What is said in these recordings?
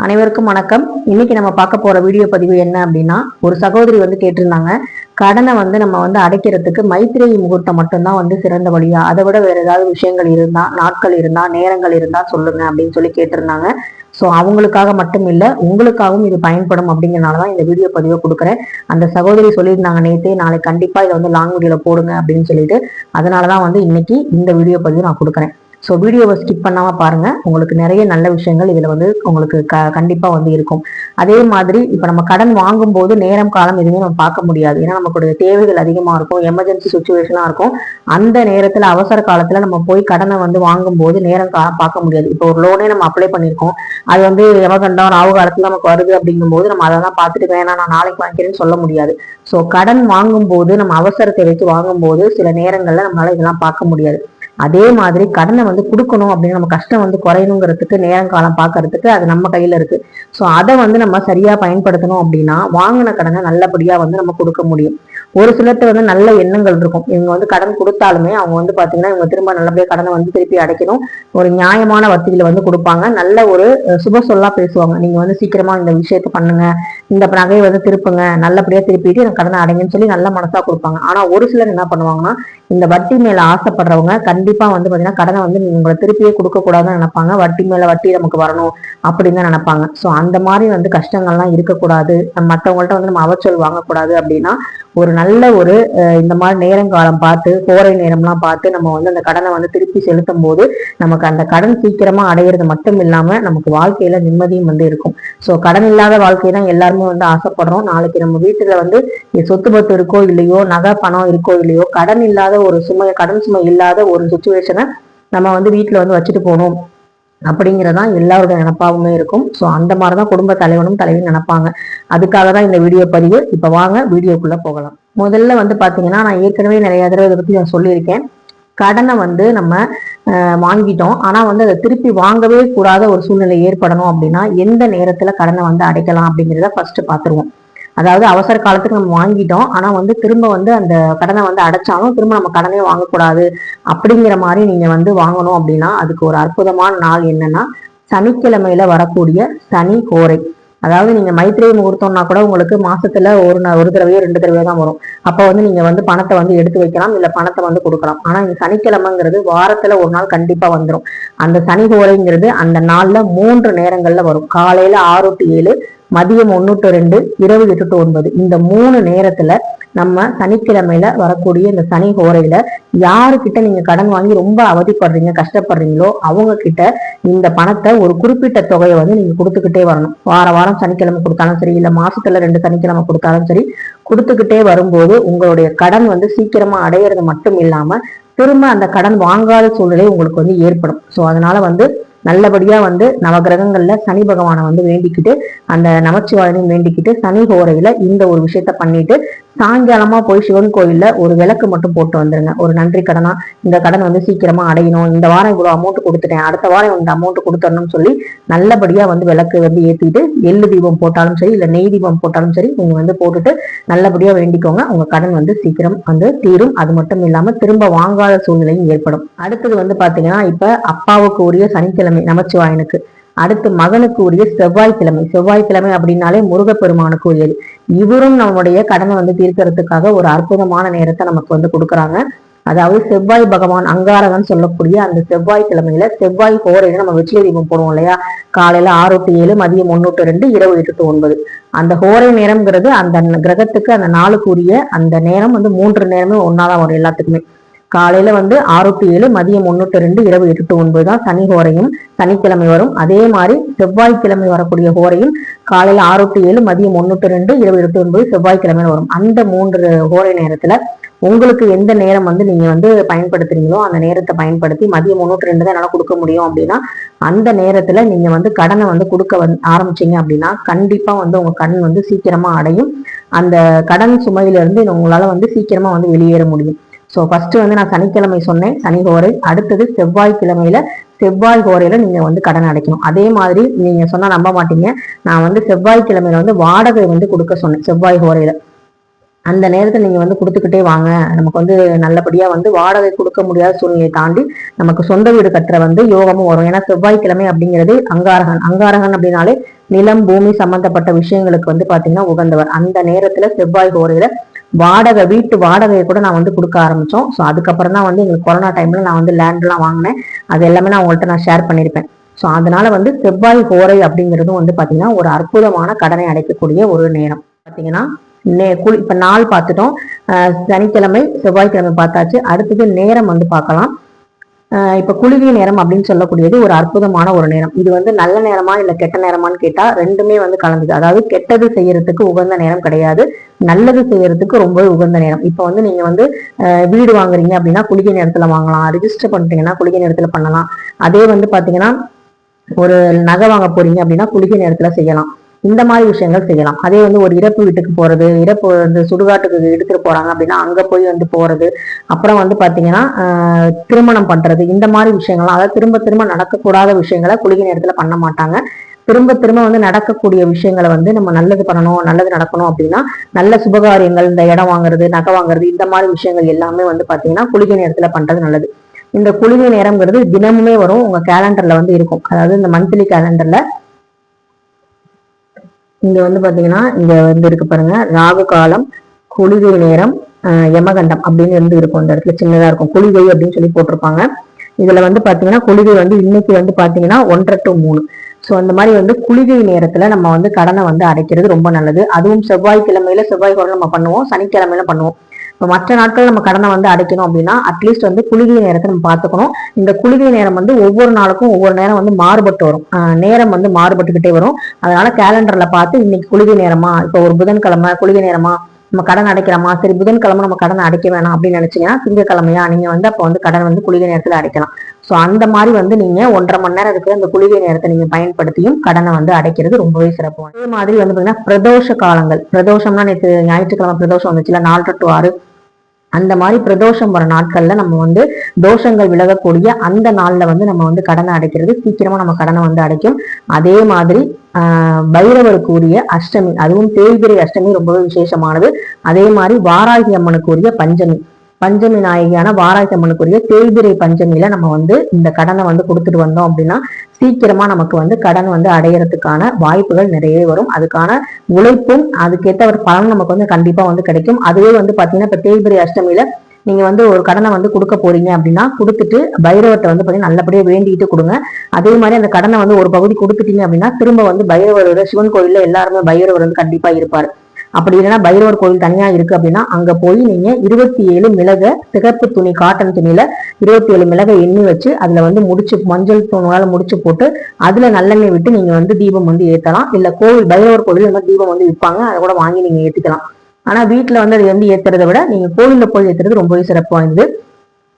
அனைவருக்கும் வணக்கம். இன்னைக்கு நம்ம பார்க்க போற வீடியோ பதிவு என்ன அப்படின்னா, ஒரு சகோதரி கேட்டிருந்தாங்க, கடனை நம்ம அடைக்கிறதுக்கு மைத்திரேயி முகூர்த்தம் மட்டும்தான் சிறந்த வழியா, அதை விட வேற ஏதாவது விஷயங்கள் இருந்தா, நாட்கள் இருந்தா, நேரங்கள் இருந்தா சொல்லுங்க அப்படின்னு சொல்லி கேட்டிருந்தாங்க. ஸோ அவங்களுக்காக மட்டும் இல்லை, உங்களுக்காகவும் இது பயன்படும் அப்படிங்கிறனாலதான் இந்த வீடியோ பதிவை கொடுக்குறேன். அந்த சகோதரி சொல்லியிருந்தாங்க நேத்தே, நாளை கண்டிப்பா இதை லாங் வீடியோல போடுங்க அப்படின்னு சொல்லிட்டு, அதனாலதான் இன்னைக்கு இந்த வீடியோ பதிவு நான் கொடுக்குறேன். ஸோ வீடியோவை ஸ்கிப் பண்ணாம பாருங்க, உங்களுக்கு நிறைய நல்ல விஷயங்கள் இதுல உங்களுக்கு கண்டிப்பா இருக்கும். அதே மாதிரி இப்ப நம்ம கடன் வாங்கும் போது நேரம் காலம் எதுவுமே நம்ம பார்க்க முடியாது. ஏன்னா நமக்குடைய தேவைகள் அதிகமா இருக்கும், எமர்ஜென்சி சுச்சுவேஷனா இருக்கும். அந்த நேரத்துல அவசர காலத்துல நம்ம போய் கடனை வாங்கும் போது நேரம் காலம் பார்க்க முடியாது. இப்போ ஒரு லோனே நம்ம அப்ளை பண்ணிருக்கோம், அது எமர்ஜென்டா ராவு காலத்துல நமக்கு வருது அப்படிங்கும் போது நம்ம அதெல்லாம் பார்த்துட்டு வேணாம் நான் நாளைக்கு வாங்கிக்கிறேன்னு சொல்ல முடியாது. ஸோ கடன் வாங்கும் போது நம்ம அவசரத்தை வச்சு வாங்கும் போது சில நேரங்கள்ல நம்மளால இதெல்லாம் பார்க்க முடியாது. அதே மாதிரி கடனை கொடுக்கணும் அப்படின்னு நம்ம கஷ்டம் குறையணுங்கிறதுக்கு நேரம் காலம் பார்க்கறதுக்கு அது நம்ம கையில இருக்கு. ஸோ அதை நம்ம சரியா பயன்படுத்தணும் அப்படின்னா வாங்கின கடனை நல்லபடியா நம்ம கொடுக்க முடியும். ஒரு சிலர்கிட்ட நல்ல எண்ணங்கள் இருக்கும், இவங்க கடன் கொடுத்தாலுமே அவங்க பாத்தீங்கன்னா இவங்க திரும்ப நல்லபடியா கடனை திருப்பி அடைக்கணும், ஒரு நியாயமான வட்டியில கொடுப்பாங்க, நல்ல ஒரு சுப சொல்லா பேசுவாங்க. நீங்க சீக்கிரமா இந்த விஷயத்த பண்ணுங்க, இந்த நகையை திருப்புங்க, நல்லபடியா திருப்பிட்டு எனக்கு கடனை அடைங்கன்னு சொல்லி நல்ல மனசா கொடுப்பாங்க. ஆனா ஒரு சிலர் என்ன பண்ணுவாங்கன்னா, இந்த வட்டி மேல ஆசைப்படுறவங்க கண்டிப்பா பாத்தீங்கன்னா கடனை உங்களை திருப்பியே கொடுக்க கூடாதுன்னு நினைப்பாங்க. வட்டி மேல வட்டி நமக்கு வரணும் அப்படின்னு தான் நினைப்பாங்க. சோ அந்த மாதிரி கஷ்டங்கள்லாம் இருக்கக்கூடாது, மற்றவங்கள்ட்ட நம்ம அவச்சொல் வாங்கக்கூடாது அப்படின்னா ஒரு நல்ல ஒரு இந்த மாதிரி நேரம் காலம் பார்த்து, கோரை நேரம்லாம் பார்த்து நம்ம அந்த கடனை திருப்பி செலுத்தும் போது நமக்கு அந்த கடன் சீக்கிரமா அடையிறது மட்டும் இல்லாம நமக்கு வாழ்க்கையில நிம்மதியும் இருக்கும். சோ கடன் இல்லாத வாழ்க்கை தான் எல்லாருமே ஆசைப்படுறோம். நாளைக்கு நம்ம வீட்டுல சொத்து பத்து இருக்கோ இல்லையோ, நகை பணம் இருக்கோ இல்லையோ, கடன் இல்லாத ஒரு கடன் சுமை இல்லாத ஒரு சுச்சுவேஷனை நம்ம வீட்டுல வச்சுட்டு போகணும் அப்படிங்கிறதான் எல்லாரோட நினைப்பாவுமே இருக்கும். ஸோ அந்த மாதிரிதான் குடும்ப தலைவனும் தலைவியும் நினைப்பாங்க. அதுக்காக தான் இந்த வீடியோ பதிவு. இப்ப வாங்க வீடியோக்குள்ள போகலாம். முதல்ல பாத்தீங்கன்னா, நான் ஏற்கனவே நிறைய தடவை இதை பத்தி நான் சொல்லியிருக்கேன். கடனை நம்ம வாங்கிட்டோம், ஆனா அதை திருப்பி வாங்கவே கூடாத ஒரு சூழ்நிலை ஏற்படணும் அப்படின்னா எந்த நேரத்துல கடனை அடைக்கலாம் அப்படிங்கிறத ஃபர்ஸ்ட் பாத்துருவோம். அதாவது அவசர காலத்துக்கு நம்ம வாங்கிட்டோம், ஆனா திரும்ப அந்த கடனை அடைச்சாலும் திரும்ப நம்ம கடனே வாங்கக்கூடாது அப்படிங்கிற மாதிரி நீங்க வாங்கணும் அப்படின்னா அதுக்கு ஒரு அற்புதமான நாள் என்னன்னா, சனிக்கிழமையில வரக்கூடிய சனி ஹோரை. அதாவது நீங்க மைத்திரை முகூர்த்தம்னா கூட உங்களுக்கு மாசத்துல ஒரு தடவையோ 2 தடவையோ தான் வரும். அப்ப நீங்க பணத்தை எடுத்து வைக்கலாம், இல்ல பணத்தை கொடுக்கலாம். ஆனா இந்த சனிக்கிழமைங்கிறது வாரத்துல ஒரு நாள் கண்டிப்பா வந்துடும். அந்த சனி ஹோரைங்கிறது அந்த நாள்ல 3 நேரங்கள்ல வரும். காலையில 6 to 7, மதியம் 1 to 2, இரவு 8 to 9. இந்த 3 நேரத்துல நம்ம சனிக்கிழமையில வரக்கூடிய இந்த சனி ஹோரையில யாருக்கிட்ட நீங்க கடன் வாங்கி ரொம்ப அவதிப்படுறீங்க, கஷ்டப்படுறீங்களோ அவங்க கிட்ட இந்த பணத்தை ஒரு குறிப்பிட்ட தொகையை நீங்க கொடுத்துக்கிட்டே வரணும். வாரம் சனிக்கிழமை கொடுத்தாலும் சரி, இல்ல மாசத்துல 2 சனிக்கிழமை கொடுத்தாலும் சரி, கொடுத்துக்கிட்டே வரும்போது உங்களுடைய கடன் சீக்கிரமா அடையிறது மட்டும் இல்லாம திரும்ப அந்த கடன் வாங்காத சூழ்நிலை உங்களுக்கு ஏற்படும். சோ அதனால நல்லபடியா நவகிரகங்கள்ல சனி பகவானை வேண்டிக்கிட்டு, அந்த நமச்சிவாயனையும் வேண்டிக்கிட்டு சனி ஹோரையில இந்த ஒரு விஷயத்த பண்ணிட்டு சாயங்காலமா போய் சிவன் கோயில்ல ஒரு விளக்கு மட்டும் போட்டு வந்துருங்க. ஒரு நன்றி கடனா, இந்த கடன் சீக்கிரமா அடையணும், இந்த வாரம் இவ்வளவு அமௌண்ட் கொடுத்துட்டேன், அடுத்த வாரம் இந்த அமௌண்ட் கொடுத்துடணும்னு சொல்லி நல்லபடியா விளக்கு ஏத்திட்டு எள்ளு தீபம் போட்டாலும் சரி, இல்ல நெய் தீபம் போட்டாலும் சரி, நீங்க போட்டுட்டு நல்லபடியா வேண்டிக்கோங்க. உங்க கடன் சீக்கிரம் தீரும். அது மட்டும் இல்லாம திரும்ப வாங்காத சூழ்நிலையும் ஏற்படும். அடுத்தது பாத்தீங்கன்னா, இப்ப அப்பாவுக்கு உரிய சனிக்கிழமை நமச்சிவாயனுக்கு, அடுத்து மகனுக்கு உரிய செவ்வாய்க்கிழமை. செவ்வாய்க்கிழமை அப்படின்னாலே முருகப்பெருமானுக்கு உரியது. இவரும் நம்முடைய கடனை தீர்க்கறதுக்காக ஒரு அற்புதமான நேரத்தை நமக்கு கொடுக்குறாங்க. அதாவது செவ்வாய் பகவான் அங்காரகன் சொல்லக்கூடிய அந்த செவ்வாய்க்கிழமையில செவ்வாய் ஹோரையில நம்ம வெற்றிலை தீபம் போடுவோம் இல்லையா, காலையில 6 to 7, மதியம் 1 to 2, இரவு 8 to 9. அந்த ஹோரை நேரம்ங்கிறது அந்த கிரகத்துக்கு அந்த நாளுக்குரிய அந்த நேரம் 3 நேரமே ஒன்னாதான் வரும் எல்லாத்துக்குமே. காலையில 6 to 7, மதியம் 1 to 2, இரவு 8 to 9 தான் சனி ஹோரையும் சனிக்கிழமை வரும். அதே மாதிரி செவ்வாய்க்கிழமை வரக்கூடிய ஹோரையும் காலையில 6 to 7, மதியம் 1 to 2, இரவு 8 to 9 செவ்வாய்க்கிழமை வரும். அந்த 3 ஹோரை நேரத்துல உங்களுக்கு எந்த நேரம் நீங்க பயன்படுத்துறீங்களோ அந்த நேரத்தை பயன்படுத்தி, மதியம் 1 to 2 தான் என்னால கொடுக்க முடியும் அப்படின்னா அந்த நேரத்துல நீங்க கடனை கொடுக்க ஆரம்பிச்சீங்க அப்படின்னா கண்டிப்பா உங்க கடன் சீக்கிரமா அடையும். அந்த கடன் சுமையில இருந்து உங்களால சீக்கிரமா வெளியேற முடியும். ஸோ ஃபர்ஸ்ட் நான் சனிக்கிழமை சொன்னேன் சனி ஹோரை, அடுத்தது செவ்வாய்க்கிழமையில செவ்வாய் ஹோரையில நீங்க கடன் அடைக்கணும். அதே மாதிரி நீங்க சொன்னா நம்ப மாட்டீங்க, நான் செவ்வாய்க்கிழமையில வாடகை கொடுக்க சொன்னேன் செவ்வாய் ஹோரையில. அந்த நேரத்தை நீங்க வந்து கொடுத்துக்கிட்டே வாங்க. நமக்கு வந்து நல்லபடியா வந்து வாடகை கொடுக்க முடியாத சூழ்நிலையை தாண்டி நமக்கு சொந்த வீடு கட்டுற வந்து யோகமும் வரும். ஏன்னா செவ்வாய்க்கிழமை அப்படிங்கிறது அங்காரகன். அங்காரகன் அப்படின்னாலே நிலம் பூமி சம்பந்தப்பட்ட விஷயங்களுக்கு வந்து பாத்தீங்கன்னா உகந்தவர். அந்த நேரத்துல செவ்வாய் ஹோரையில வீட்டு வாடகையை கூட நான் வந்து கொடுக்க ஆரம்பிச்சோம். ஸோ அதுக்கப்புறம் தான் வந்து எங்களுக்கு கொரோனா டைம்ல நான் வந்து லேண்ட்லாம் வாங்கினேன். அது எல்லாமே நான் உங்கள்கிட்ட நான் ஷேர் பண்ணியிருப்பேன். ஸோ அதனால வந்து செவ்வாய் ஹோரை அப்படிங்கிறதும் வந்து பாத்தீங்கன்னா ஒரு அற்புதமான கடனை அடைக்கக்கூடிய ஒரு நேரம். பாத்தீங்கன்னா இப்ப நாள் பார்த்துட்டோம், சனிக்கிழமை செவ்வாய்க்கிழமை பார்த்தாச்சு. அடுத்தது நேரம் வந்து பார்க்கலாம். இப்ப குளிகை நேரம் அப்படின்னு சொல்லக்கூடியது ஒரு அற்புதமான ஒரு நேரம். இது வந்து நல்ல நேரமா இல்ல கெட்ட நேரமான்னு கேட்டா ரெண்டுமே வந்து கலந்தது. அதாவது கெட்டது செய்யறதுக்கு உகந்த நேரம் கிடையாது, நல்லது செய்யறதுக்கு ரொம்பவே உகந்த நேரம். இப்ப வந்து நீங்க வந்து வீடு வாங்குறீங்க அப்படின்னா குளிகை நேரத்துல வாங்கலாம். ரிஜிஸ்டர் பண்ணிட்டீங்கன்னா குளிகை நேரத்துல பண்ணலாம். அதே வந்து பாத்தீங்கன்னா ஒரு நகை வாங்க போறீங்க அப்படின்னா குளிகை நேரத்துல செய்யலாம். இந்த மாதிரி விஷயங்கள் செய்யலாம். அதே வந்து ஒரு இறப்பு வீட்டுக்கு போறது, இறப்பு வந்து சுடுகாட்டுக்கு எடுத்துட்டு போறாங்க அப்படின்னா அங்க போய் வந்து போறது, அப்புறம் வந்து பாத்தீங்கன்னா திருமணம் பண்றது, இந்த மாதிரி விஷயங்கள்லாம், அதாவது திரும்ப திரும்ப நடக்கக்கூடாத விஷயங்களை குளிகை நேரத்துல பண்ண மாட்டாங்க. திரும்ப திரும்ப வந்து நடக்கக்கூடிய விஷயங்களை வந்து நம்ம நல்லது பண்ணணும், நல்லது நடக்கணும் அப்படின்னா நல்ல சுபகாரியங்கள், இந்த இடம் வாங்குறது, நகை வாங்குறது, இந்த மாதிரி விஷயங்கள் எல்லாமே வந்து பாத்தீங்கன்னா குளிகை நேரத்துல பண்றது நல்லது. இந்த குளிகை நேரம்ங்கிறது தினமுமே வரும், உங்க கேலண்டர்ல வந்து இருக்கும். அதாவது இந்த மந்த்லி கேலண்டர்ல இங்க வந்து பாத்தீங்கன்னா இங்க வந்து இருக்கு பாருங்க, ராகு காலம், குளிகை நேரம், யமகண்டம் அப்படின்னு வந்து இருக்கும். இந்த இடத்துல சின்னதா இருக்கும் குளிகை அப்படின்னு சொல்லி போட்டிருப்பாங்க. இதுல வந்து பாத்தீங்கன்னா குளிகை வந்து இன்னைக்கு வந்து பாத்தீங்கன்னா 1 to 3. ஸோ அந்த மாதிரி வந்து குளிகை நேரத்துல நம்ம வந்து கடனை வந்து அடைக்கிறது ரொம்ப நல்லது. அதுவும் செவ்வாய்க்கிழமையில செவ்வாய் கூட நம்ம பண்ணுவோம், சனிக்கிழமையில பண்ணுவோம். இப்போ மற்ற நாட்கள் நம்ம கடனை வந்து அடைக்கணும் அப்படின்னா அட்லீஸ்ட் வந்து குளிகை நேரத்தை நம்ம பார்த்துக்கணும். இந்த குளிகை நேரம் வந்து ஒவ்வொரு நாளுக்கும் ஒவ்வொரு நேரம் வந்து மாறுபட்டு வரும், நேரம் வந்து மாறுபட்டுக்கிட்டே வரும். அதனால கேலண்டர்ல பார்த்து இன்னைக்கு குளிகை நேரமா, இப்போ ஒரு புதன்கிழமை குளிகை நேரமா, நம்ம கடன் அடைக்கிறோமா, சரி புதன்கிழமை நம்ம கடன் அடைக்க வேணாம் அப்படின்னு நினைச்சீங்கன்னா திங்கக்கிழமையா நீங்க வந்து அப்போ வந்து கடன் வந்து குளிகை நேரத்துல அடைக்கலாம். ஸோ அந்த மாதிரி வந்து நீங்க 1.5 மணி நேரம் இருக்கிற அந்த குளிகை நேரத்தை நீங்க பயன்படுத்தியும் கடனை வந்து அடைக்கிறது ரொம்பவே சிறப்பு. அதே மாதிரி வந்து பாத்தீங்கன்னா பிரதோஷ காலங்கள், பிரதோஷம்னா நேற்று ஞாயிற்றுக்கிழமை பிரதோஷம் வந்துச்சுல 4 to 6, அந்த மாதிரி பிரதோஷம் வர நாட்கள்ல நம்ம வந்து தோஷங்கள் விலகக்கூடிய அந்த நாள்ல வந்து நம்ம வந்து கடனை அடைக்கிறது சீக்கிரமா நம்ம கடனை வந்து அடைக்கும். அதே மாதிரி பைரவருக்கு உரிய அஷ்டமி, அதுவும் தேய்பிரை அஷ்டமி ரொம்பவே விசேஷமானது. அதே மாதிரி வாராகி அம்மனுக்கு உரிய பஞ்சமி நாயகியான வாராகி அம்மனுக்குரிய தேய்பிரை பஞ்சமியில நம்ம வந்து இந்த கடனை வந்து கொடுத்துட்டு வந்தோம் அப்படின்னா சீக்கிரமா நமக்கு வந்து கடன் வந்து அடையறதுக்கான வாய்ப்புகள் நிறைய வரும். அதுக்கான உழைப்பும் அதுக்கேற்ற ஒரு பலன் நமக்கு வந்து கண்டிப்பா வந்து கிடைக்கும். அதுவே வந்து பாத்தீங்கன்னா இப்ப தேய்பிரை அஷ்டமியில நீங்க வந்து ஒரு கடனை வந்து கொடுக்க போறீங்க அப்படின்னா கொடுத்துட்டு பைரவத்தை வந்து பாத்தீங்கன்னா நல்லபடியா வேண்டிட்டு கொடுங்க. அதே மாதிரி அந்த கடனை வந்து ஒரு பகுதி கொடுத்துட்டீங்க அப்படின்னா திரும்ப வந்து பைரவர், சிவன் கோயில்ல எல்லாருமே பைரவர் வந்து கண்டிப்பா இருப்பாரு. அப்படி இல்லைன்னா பைரவர் கோயில் தனியா இருக்கு அப்படின்னா அங்க போய் நீங்க 27 மிளகை சிகப்பு துணி, காட்டன் துணியில 27 மிளகை எண்ணி வச்சு அதுல வந்து முடிச்சு மஞ்சள் தூணால முடிச்சு போட்டு அதுல நல்லெண்ணெய் விட்டு நீங்க வந்து தீபம் வந்து ஏத்தலாம். இல்ல கோவில் பைரவர் கோவில் இந்த மாதிரி தீபம் வந்து விற்பாங்க, அதை கூட வாங்கி நீங்க ஏத்திக்கலாம். ஆனா வீட்டுல வந்து அது வந்து ஏத்துறதை விட நீங்க கோவில்ல போய் ஏத்துறது ரொம்பவே சிறப்பு வாய்ந்தது.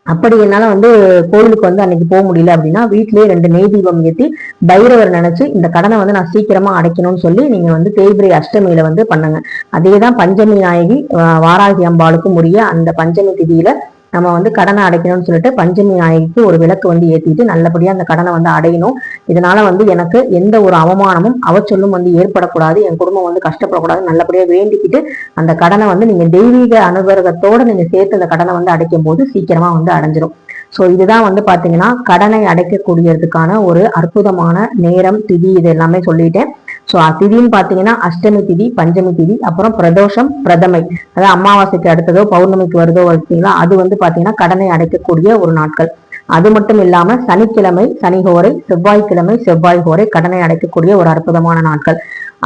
அப்படி என்னால வந்து கோவிலுக்கு வந்து அன்னைக்கு போக முடியல அப்படின்னா வீட்லயே 2 நெய் தீபம் ஏற்றி பைரவர் நினைச்சு இந்த கடனை வந்து நான் சீக்கிரமா அடைக்கணும்னு சொல்லி நீங்க வந்து தேய்பிரை அஷ்டமியில வந்து பண்ணுங்க. அதேதான் பஞ்சமி நாயகி வாராகி அம்பாளுக்கும் உரிய அந்த பஞ்சமி திதியில நம்ம வந்து கடனை அடைக்கணும்னு சொல்லிட்டு பஞ்சமி நாயகிக்கு ஒரு விளக்கு வந்து ஏற்றிட்டு நல்லபடியா அந்த கடனை வந்து அடையணும். இதனால வந்து எனக்கு எந்த ஒரு அவமானமும் அவச்சொல்லும் வந்து ஏற்படக்கூடாது, என் குடும்பம் வந்து கஷ்டப்படக்கூடாது, நல்லபடியா வேண்டிக்கிட்டு அந்த கடனை வந்து நீங்க தெய்வீக அனுகிரகத்தோட நீங்க சேர்த்து அந்த கடனை வந்து அடைக்கும் போது சீக்கிரமா வந்து அடைஞ்சிரும். ஸோ இதுதான் வந்து பாத்தீங்கன்னா கடனை அடைக்கக்கூடியதுக்கான ஒரு அற்புதமான நேரம், திதி, இது எல்லாமே சொல்லிட்டேன். ஸோ திதின்னு பாத்தீங்கன்னா அஷ்டமி திதி, பஞ்சமி திதி, அப்புறம் பிரதோஷம், பிரதமை, அதாவது அமாவாசைக்கு அடுத்ததோ பௌர்ணமிக்கு வருதோ வச்சுங்களா, அது வந்து பாத்தீங்கன்னா கடனை அடைக்கக்கூடிய ஒரு நாட்கள். அது மட்டும் இல்லாம சனிக்கிழமை சனிகோரை, செவ்வாய்க்கிழமை செவ்வாய்கோரை கடனை அடைக்கக்கூடிய ஒரு அற்புதமான நாட்கள்.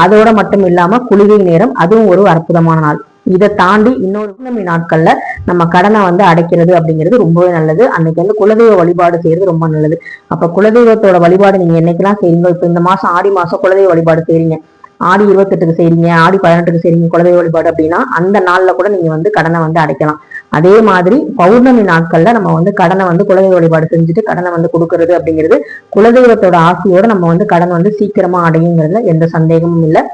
அதோட மட்டும் இல்லாம குளிகை நேரம், அதுவும் ஒரு அற்புதமான நாள். இதை தாண்டி இன்னொரு பௌர்ணமி நாட்கள்ல நம்ம கடனை வந்து அடைக்கிறது அப்படிங்கிறது ரொம்பவே நல்லது. அன்னைக்கு வந்து குலதெய்வ வழிபாடு செய்யறது ரொம்ப நல்லது. அப்ப குலதெய்வத்தோட வழிபாடு நீங்க என்னைக்கெல்லாம் செய்யுங்க, இப்ப இந்த மாசம் ஆடி மாசம் குலதெய்வ வழிபாடு செய்றீங்க, ஆடி 28க்கு செய்றீங்க, ஆடி 18க்கு செய்றீங்க குலதெய்வ வழிபாடு அப்படின்னா அந்த நாள்ல கூட நீங்க வந்து கடனை வந்து அடைக்கலாம். அதே மாதிரி பௌர்ணமி நாட்கள்ல நம்ம வந்து கடனை வந்து குலதெய்வ வழிபாடு செஞ்சுட்டு கடனை வந்து கொடுக்கறது அப்படிங்கிறது குலதெய்வத்தோட ஆசையோட நம்ம வந்து கடன் வந்து சீக்கிரமா அடையுங்கிறதுல எந்த சந்தேகமும் இல்லை.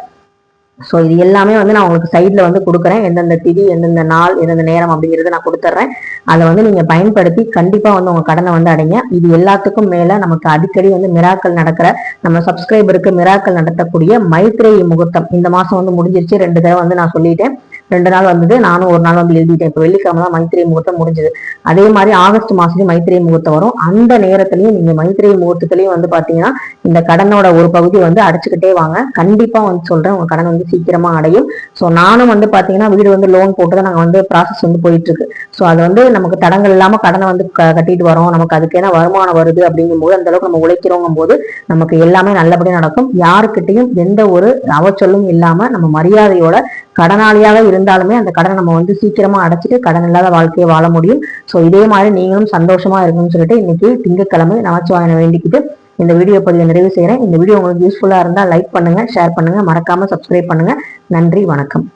ஸோ இது எல்லாமே வந்து நான் உங்களுக்கு சைட்ல வந்து கொடுக்குறேன், எந்தெந்த திதி, எந்தெந்த நாள், எந்தெந்த நேரம் அப்படிங்கிறத நான் கொடுத்துட்றேன். அதை வந்து நீங்க பயன்படுத்தி கண்டிப்பா வந்து உங்க கடனை வந்து அடைங்க. இது எல்லாத்துக்கும் மேல நமக்கு அடிக்கடி வந்து மிராக்கள் நடக்கிற, நம்ம சப்ஸ்கிரைபருக்கு மிராக்கள் நடத்தக்கூடிய மைத்ரேயி முகூர்த்தம் இந்த மாசம் வந்து முடிஞ்சிருச்சு, 2 தடவை வந்து நான் சொல்லிட்டேன். 2 நாள் வந்தது, நானும் ஒரு நாள் வந்து எழுதிட்டேன். இப்போ வெள்ளிக்கிழமை தான் மைத்திரை முகூர்த்தம் முடிஞ்சது. அதே மாதிரி ஆகஸ்ட் மாசத்துலயும் மைத்திரை முகூர்த்தம் வரும். அந்த நேரத்திலயும் நீங்க மைத்திரை முகூர்த்தத்திலயும் வந்து பாத்தீங்கன்னா இந்த கடனோட ஒரு பகுதி வந்து அடைச்சுக்கிட்டே வாங்க. கண்டிப்பா வந்து சொல்றேன், உங்க கடன் வந்து சீக்கிரமா அடையும். ஸோ நானும் வந்து பாத்தீங்கன்னா வீடு வந்து லோன் போட்டு தான் நாங்க வந்து ப்ராசஸ் வந்து போயிட்டு இருக்கு. ஸோ அது வந்து நமக்கு தடங்கள் இல்லாம கடனை வந்து கட்டிட்டு வரோம், நமக்கு அதுக்கான வருமானம் வருது அப்படிங்கும் போது, அந்த அளவுக்கு நம்ம உழைக்கிறோங்கும் போது நமக்கு எல்லாமே நல்லபடியா நடக்கும். யாருக்கிட்டையும் எந்த ஒரு அவச்சொல்லும் இல்லாம நம்ம மரியாதையோட கடனாளியாக இருந்தாலுமே அந்த கடனை நம்ம வந்து சீக்கிரமா அடைச்சிட்டு கடன் இல்லாத வாழ்க்கையை வாழ முடியும். ஸோ இதே மாதிரி நீங்களும் சந்தோஷமா இருக்கணும்னு சொல்லிட்டு இன்னைக்கு திங்கட்கிழமை நமச்சிவாயனை வேண்டிக்கிட்டு இந்த வீடியோ பதிவை நிறைவு செய்யறேன். இந்த வீடியோ உங்களுக்கு யூஸ்ஃபுல்லா இருந்தா லைக் பண்ணுங்க, ஷேர் பண்ணுங்க, மறக்காம சப்ஸ்கிரைப் பண்ணுங்க. நன்றி, வணக்கம்.